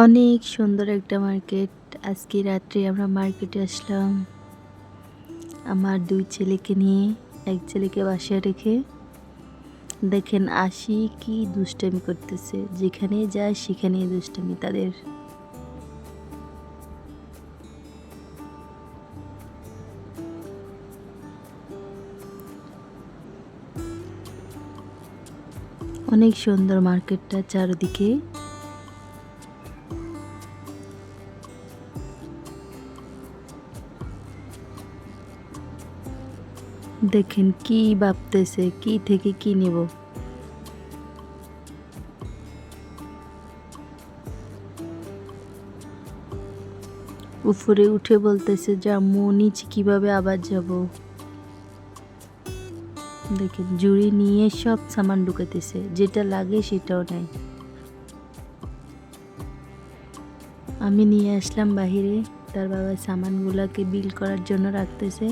অনেক সুন্দর একটা মার্কেট। আজকে রাত্রে আমরা মার্কেটে আসলাম আমার ২ ছেলেকে নিয়ে। এক ছেলেকে বাসায় রেখে। দেখেন আশি কি দুষ্টামি করতেছে। যেখানেই যায় সেখানেই দুষ্টামি তাদের। অনেক সুন্দর মার্কেটটা চারদিকে। দেখেন কি ভাবতেছে, কি থেকে কি নেব। উপরে উঠে বলতেছে যে আম্মু নিচে কিভাবে আবার যাব। দেখেন ঝুড়ি নিয়ে সব সামান ঢুকাইতেছে, যেটা লাগে সেটাও নেয়। আমি নিয়ে আসলাম বাহিরে, তার বাবা সামানগুলোকে বিল করার জন্য রাখতেছে।